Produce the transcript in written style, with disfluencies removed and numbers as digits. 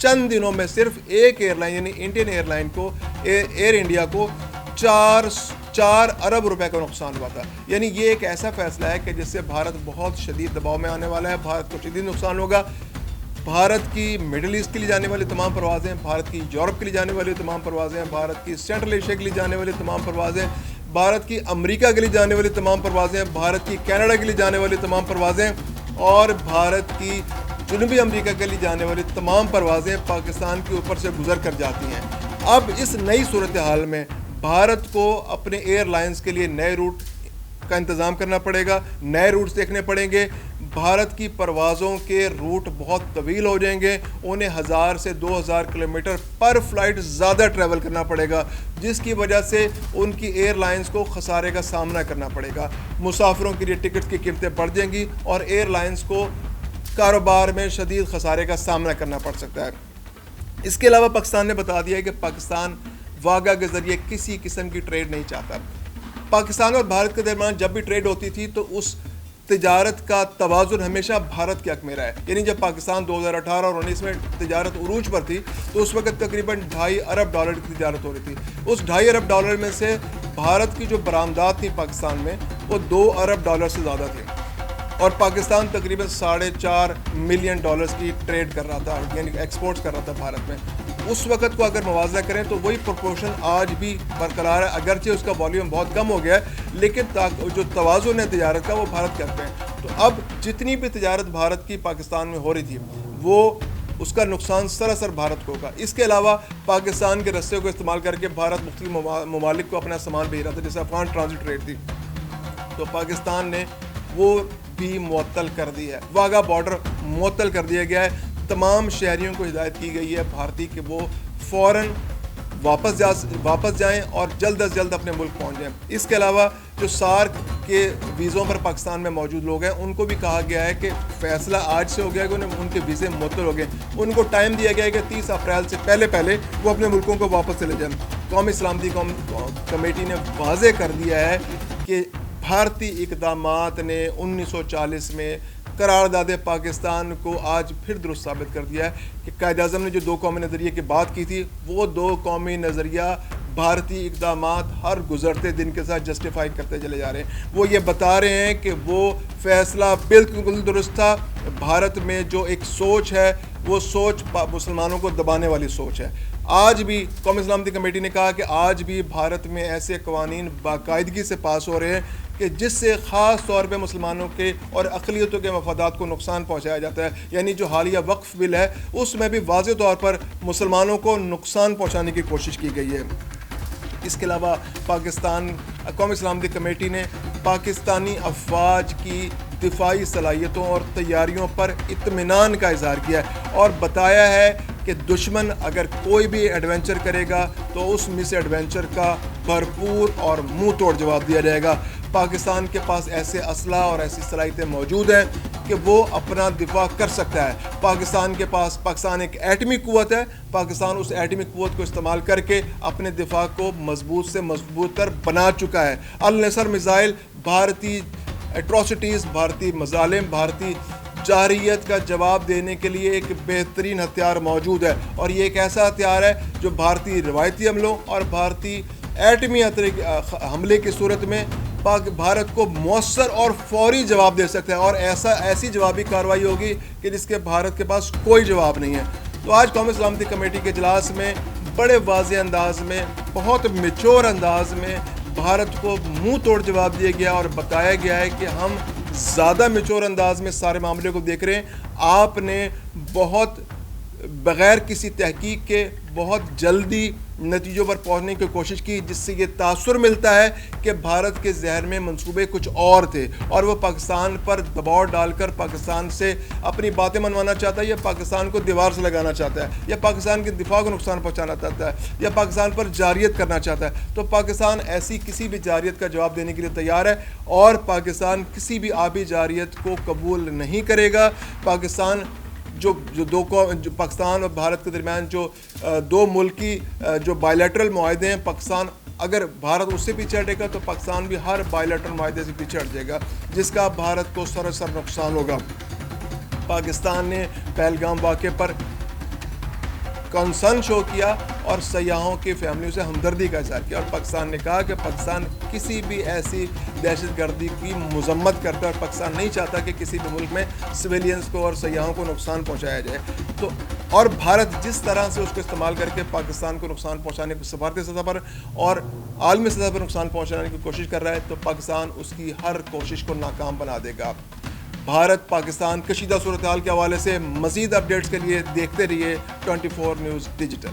چند دنوں میں صرف ایک ایئر لائن یعنی انڈین ایئر لائن کو ایئر انڈیا کو 4 ارب روپے کا نقصان ہوا تھا. یعنی یہ ایک ایسا فیصلہ ہے کہ جس سے بھارت بہت شدید دباؤ میں آنے والا ہے. بھارت کو شدید نقصان ہوگا. بھارت کی مڈل ایسٹ کے لیے جانے والی تمام پروازیں, بھارت کی یورپ کے لیے جانے والی تمام پروازیں, بھارت کی سینٹرل ایشیا کے لیے جانے والی تمام پروازیں, بھارت کی امریکہ کے لیے جانے والی تمام پروازیں, بھارت کی کینیڈا کے لیے جانے والی تمام پروازیں اور بھارت کی جنوبی امریکہ کے لیے جانے والی تمام پروازیں پاکستان کے اوپر سے گزر کر جاتی ہیں. اب اس نئی صورتحال میں بھارت کو اپنے ایئر لائنز کے لیے نئے روٹ کا انتظام کرنا پڑے گا, نئے روٹس دیکھنے پڑیں گے. بھارت کی پروازوں کے روٹ بہت طویل ہو جائیں گے, انہیں 1000 سے 2000 کلومیٹر پر فلائٹ زیادہ ٹریول کرنا پڑے گا, جس کی وجہ سے ان کی ایئر لائنز کو خسارے کا سامنا کرنا پڑے گا. مسافروں کے لیے ٹکٹس کی قیمتیں بڑھ جائیں گی اور ایئر لائنز کو کاروبار میں شدید خسارے کا سامنا کرنا پڑ سکتا ہے. اس کے علاوہ پاکستان نے بتا دیا ہے کہ پاکستان واگا کے ذریعے کسی قسم کی ٹریڈ نہیں چاہتا. پاکستان اور بھارت کے درمیان جب بھی ٹریڈ ہوتی تھی تو اس تجارت کا توازن ہمیشہ بھارت کے حق میں رہا ہے. یعنی جب پاکستان 2018 اور 19 میں تجارت عروج پر تھی تو اس وقت تقریباً $2.5 ارب کی تجارت ہو رہی تھی. اس $2.5 ارب میں سے بھارت کی جو برآمدات تھی پاکستان میں وہ $2 ارب سے زیادہ تھے اور پاکستان تقریباً $4.5 ملین کی ٹریڈ کر رہا تھا, یعنی ایکسپورٹس کر رہا تھا بھارت میں. اس وقت کو اگر موازنہ کریں تو وہی پروپورشن آج بھی برقرار ہے, اگرچہ اس کا والیوم بہت کم ہو گیا ہے, لیکن جو توازن ہے تجارت کا وہ بھارت کرتے ہیں. تو اب جتنی بھی تجارت بھارت کی پاکستان میں ہو رہی تھی وہ اس کا نقصان سراسر بھارت کو ہوگا. اس کے علاوہ پاکستان کے رستے کو استعمال کر کے بھارت مختلف ممالک کو اپنا سامان بھیج رہا تھا, جیسے افغان ٹرانزٹ ٹریڈ تھی, تو پاکستان نے وہ بھی معطل کر دی ہے. واگا بارڈر معطل کر دیا گیا ہے. تمام شہریوں کو ہدایت کی گئی ہے بھارتی کہ وہ فوراً واپس جائیں اور جلد از جلد اپنے ملک پہنچ جائیں. اس کے علاوہ جو سارک کے ویزوں پر پاکستان میں موجود لوگ ہیں ان کو بھی کہا گیا ہے کہ فیصلہ آج سے ہو گیا کہ ان کے ویزے معطل ہو گئے. ان کو ٹائم دیا گیا ہے کہ 30 اپریل سے پہلے وہ اپنے ملکوں کو واپس چلے جائیں. قومی سلامتی کمیٹی نے واضح کر دیا ہے کہ بھارتی اقدامات نے 1940 میں قرارداد پاکستان کو آج پھر درست ثابت کر دیا ہے کہ قائد اعظم نے جو 2 قومی نظریے کی بات کی تھی وہ 2 قومی نظریہ بھارتی اقدامات ہر گزرتے دن کے ساتھ جسٹیفائی کرتے چلے جا رہے ہیں. وہ یہ بتا رہے ہیں کہ وہ فیصلہ بالکل درست تھا. بھارت میں جو ایک سوچ ہے وہ سوچ مسلمانوں کو دبانے والی سوچ ہے. آج بھی قومی سلامتی کمیٹی نے کہا کہ آج بھی بھارت میں ایسے قوانین باقاعدگی سے پاس ہو رہے ہیں کہ جس سے خاص طور پہ مسلمانوں کے اور اقلیتوں کے مفادات کو نقصان پہنچایا جاتا ہے. یعنی جو حالیہ وقف بل ہے اس میں بھی واضح طور پر مسلمانوں کو نقصان پہنچانے کی کوشش کی گئی ہے. اس کے علاوہ قومی سلامتی کمیٹی نے پاکستانی افواج کی دفاعی صلاحیتوں اور تیاریوں پر اطمینان کا اظہار کیا ہے اور بتایا ہے کہ دشمن اگر کوئی بھی ایڈونچر کرے گا تو اس مس ایڈونچر کا بھرپور اور منہ توڑ جواب دیا جائے گا. پاکستان کے پاس ایسے اسلحہ اور ایسی صلاحیتیں موجود ہیں کہ وہ اپنا دفاع کر سکتا ہے. پاکستان ایک ایٹمی قوت ہے. پاکستان اس ایٹمی قوت کو استعمال کر کے اپنے دفاع کو مضبوط سے مضبوط تر بنا چکا ہے. النصر میزائل بھارتی ایٹراسٹیز, بھارتی مظالم, بھارتی جارحیت کا جواب دینے کے لیے ایک بہترین ہتھیار موجود ہے اور یہ ایک ایسا ہتھیار ہے جو بھارتی روایتی حملوں اور بھارتی ایٹمی حملے کی صورت میں بھارت کو مؤثر اور فوری جواب دے سکتا ہے اور ایسی جوابی کارروائی ہوگی کہ جس کے بھارت کے پاس کوئی جواب نہیں ہے. تو آج قومی سلامتی کمیٹی کے اجلاس میں بڑے واضح انداز میں, بہت میچور انداز میں بھارت کو منہ توڑ جواب دیا گیا اور بتایا گیا ہے کہ ہم زیادہ میچور انداز میں سارے معاملے کو دیکھ رہے ہیں. آپ نے بہت بغیر کسی تحقیق کے بہت جلدی نتیجوں پر پہنچنے کی کوشش کی, جس سے یہ تاثر ملتا ہے کہ بھارت کے ذہن میں منصوبے کچھ اور تھے اور وہ پاکستان پر دباؤ ڈال کر پاکستان سے اپنی باتیں منوانا چاہتا ہے یا پاکستان کو دیوار سے لگانا چاہتا ہے یا پاکستان کے دفاع کو نقصان پہنچانا چاہتا ہے یا پاکستان پر جارحیت کرنا چاہتا ہے. تو پاکستان ایسی کسی بھی جارحیت کا جواب دینے کے لیے تیار ہے اور پاکستان کسی بھی آبی جارحیت کو قبول نہیں کرے گا. پاکستان جو پاکستان اور بھارت کے درمیان جو 2 ملکی جو بائیلیٹرل معاہدے ہیں, پاکستان اگر بھارت اس سے پیچھے ہٹے گا تو پاکستان بھی ہر بائیلیٹرل معاہدے سے پیچھے ہٹ جائے گا, جس کا بھارت کو سراسر نقصان ہوگا. پاکستان نے پہلگام واقعے پر کنسرن شو کیا اور سیاحوں کی فیملیوں سے ہمدردی کا اظہار کیا، اور پاکستان نے کہا کہ پاکستان کسی بھی ایسی دہشت گردی کی مذمت کرتا ہے اور پاکستان نہیں چاہتا کہ کسی بھی ملک میں سویلینز کو اور سیاحوں کو نقصان پہنچایا جائے. تو اور بھارت جس طرح سے اس کو استعمال کر کے پاکستان کو نقصان پہنچانے کی سفارتی سطح پر اور عالمی سطح پر نقصان پہنچانے کی کوشش کر رہا ہے، تو پاکستان اس کی ہر کوشش کو ناکام بنا دے گا. بھارت پاکستان کشیدہ صورتحال کے حوالے سے مزید اپڈیٹس کے لیے دیکھتے رہیے 24 نیوز ڈیجیٹل.